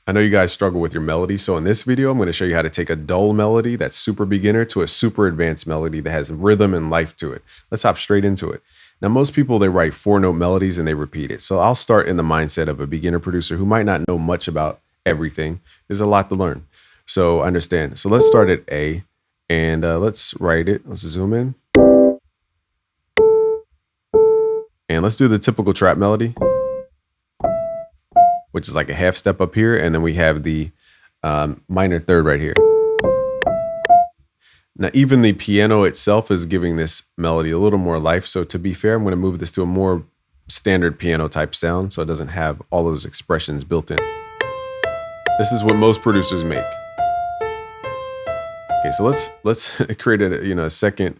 I know you guys struggle with your melody, so in this video, I'm going to show you how to take a dull melody that's super beginner to a super advanced melody that has rhythm and life to it. Let's hop straight into it. Now, most people, they write 4-note melodies and they repeat it. So I'll start in the mindset of a beginner producer who might not know much about everything. There's a lot to learn. So understand. So let's start at A and let's write it. Let's zoom in. And let's do the typical trap melody, which is like a half step up here. And then we have the minor third right here. Now, even the piano itself is giving this melody a little more life. So to be fair, I'm going to move this to a more standard piano type sound so it doesn't have all those expressions built in. This is what most producers make. Okay, so let's create a second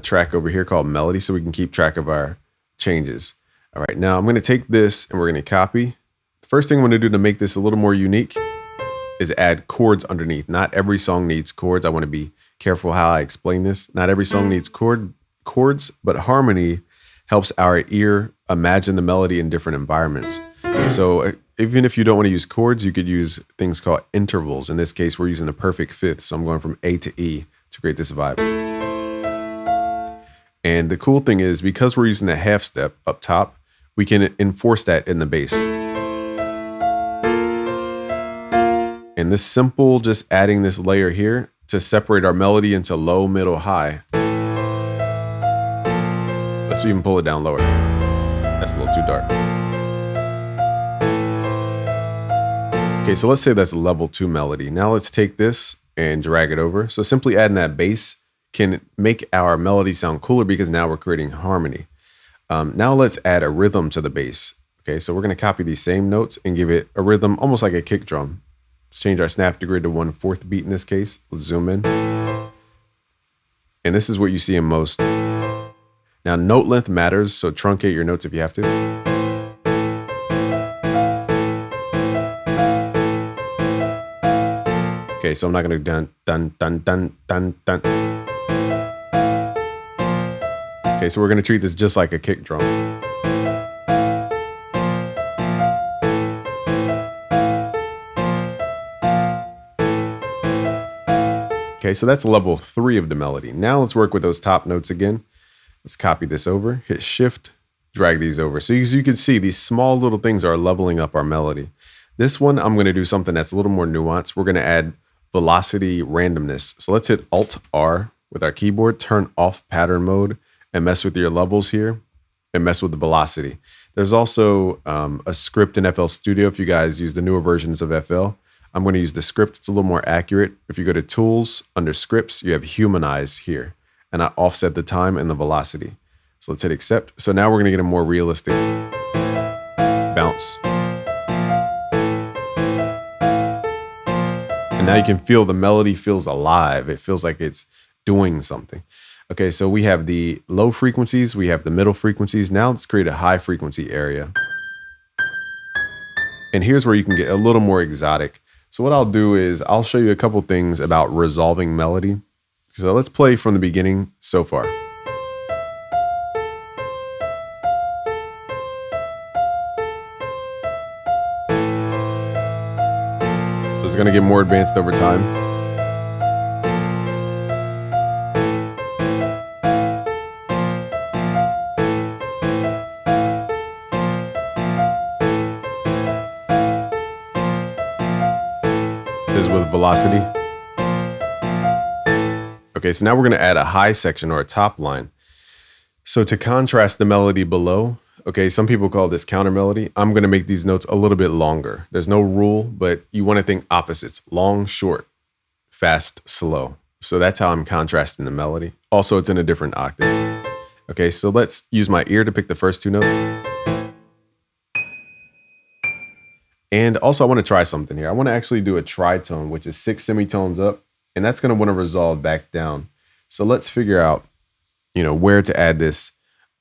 track over here called melody so we can keep track of our changes. All right, now I'm going to take this and we're going to copy. The first thing I'm going to do to make this a little more unique is add chords underneath. Not every song needs chords. I want to be careful how I explain this. Not every song needs chords, but harmony helps our ear imagine the melody in different environments. So even if you don't want to use chords, you could use things called intervals. In this case, we're using a perfect fifth. So I'm going from A to E to create this vibe. And the cool thing is, because we're using a half step up top, we can enforce that in the bass. And this simple, just adding this layer here to separate our melody into low, middle, high. Let's even pull it down lower. That's a little too dark. Okay, so let's say that's level 2 melody. Now let's take this and drag it over. So simply adding that bass can make our melody sound cooler because now we're creating harmony. Now let's add a rhythm to the bass. Okay, so we're going to copy these same notes and give it a rhythm almost like a kick drum. Let's change our snap to grid to 1/4 beat in this case. Let's zoom in. And this is what you see in most. Now, note length matters, so truncate your notes if you have to. Okay, so I'm not going to dun, dun, dun, dun, dun, dun. Okay, so we're going to treat this just like a kick drum. Okay, so that's level 3 of the melody. Now let's work with those top notes again. Let's copy this over, hit shift, drag these over. So as you can see, these small little things are leveling up our melody. This one, I'm gonna do something that's a little more nuanced. We're gonna add velocity randomness. So let's hit Alt-R with our keyboard, turn off pattern mode, and mess with your levels here, and mess with the velocity. There's also a script in FL Studio if you guys use the newer versions of FL. I'm going to use the script. It's a little more accurate. If you go to Tools, under Scripts, you have Humanize here. And I offset the time and the velocity. So let's hit Accept. So now we're going to get a more realistic bounce. And now you can feel the melody feels alive. It feels like it's doing something. Okay, so we have the low frequencies. We have the middle frequencies. Now let's create a high frequency area. And here's where you can get a little more exotic. So what I'll do is I'll show you a couple things about resolving melody. So let's play from the beginning so far. So it's going to get more advanced over time. This is with velocity. Okay, so now we're going to add a high section or a top line. So to contrast the melody below, okay, some people call this counter melody. I'm going to make these notes a little bit longer. There's no rule, but you want to think opposites. Long, short, fast, slow. So that's how I'm contrasting the melody. Also, it's in a different octave. Okay, so let's use my ear to pick the first 2 notes. And also I want to try something here. I want to actually do a tritone, which is 6 semitones up, and that's going to want to resolve back down. So let's figure out, where to add this.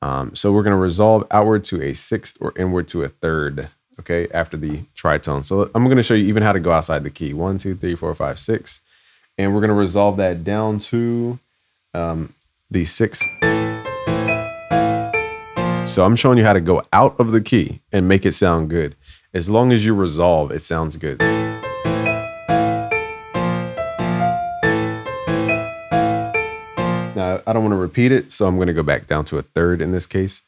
So we're going to resolve outward to a 6th or inward to a 3rd, okay, after the tritone. So I'm going to show you even how to go outside the key. 1, 2, 3, 4, 5, 6. And we're going to resolve that down to the 6th. So I'm showing you how to go out of the key and make it sound good. As long as you resolve, it sounds good. Now, I don't want to repeat it, so I'm going to go back down to a third in this case.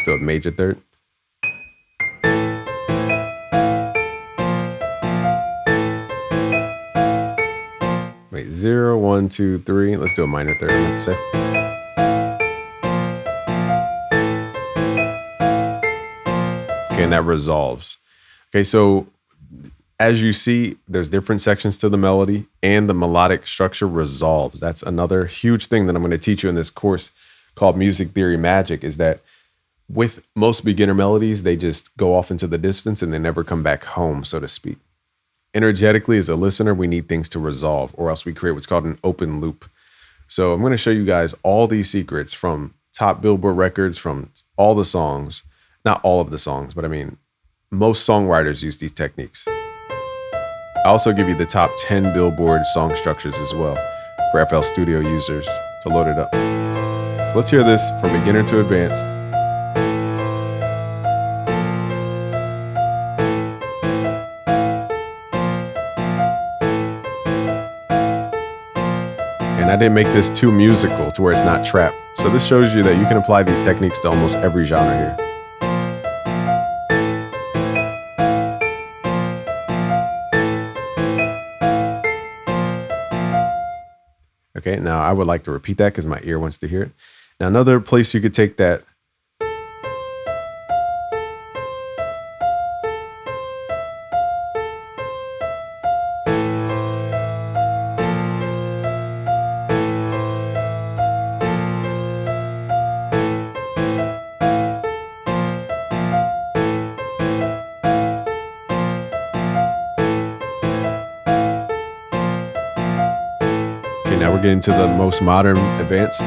So a major third. Wait, 0, 1, 2, 3. Let's do a minor third, I meant to say. Okay, and that resolves. Okay, so as you see, there's different sections to the melody, and the melodic structure resolves. That's another huge thing that I'm going to teach you in this course called Music Theory Magic, is that with most beginner melodies, they just go off into the distance and they never come back home, so to speak. Energetically, as a listener, we need things to resolve, or else we create what's called an open loop. So I'm going to show you guys all these secrets from top Billboard records, from all the songs. Not all of the songs, but I mean, most songwriters use these techniques. I also give you the top 10 Billboard song structures as well for FL Studio users to load it up. So let's hear this from beginner to advanced. And I didn't make this too musical to where it's not trap. So this shows you that you can apply these techniques to almost every genre here. Okay, now I would like to repeat that because my ear wants to hear it. Now, another place you could take that. Okay, now we're getting to the most modern advanced.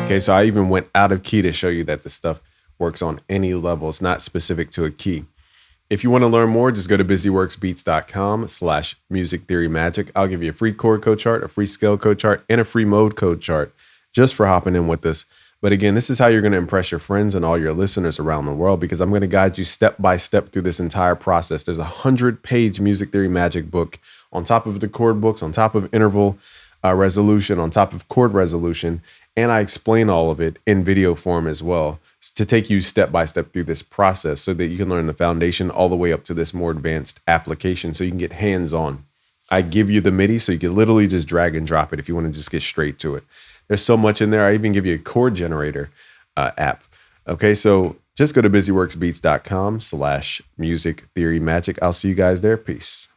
Okay, so I even went out of key to show you that this stuff works on any level. It's not specific to a key. If you want to learn more, just go to busyworksbeats.com/music theory magic. I'll give you a free chord code chart, a free scale code chart, and a free mode code chart just for hopping in with us. But again, this is how you're going to impress your friends and all your listeners around the world, because I'm going to guide you step by step through this entire process. There's a 100-page Music Theory Magic book on top of the chord books, on top of interval resolution, on top of chord resolution. And I explain all of it in video form as well to take you step by step through this process so that you can learn the foundation all the way up to this more advanced application so you can get hands-on. I give you the MIDI so you can literally just drag and drop it if you want to just get straight to it. There's so much in there. I even give you a chord generator app. Okay, so just go to busyworksbeats.com/music theory magic. I'll see you guys there. Peace.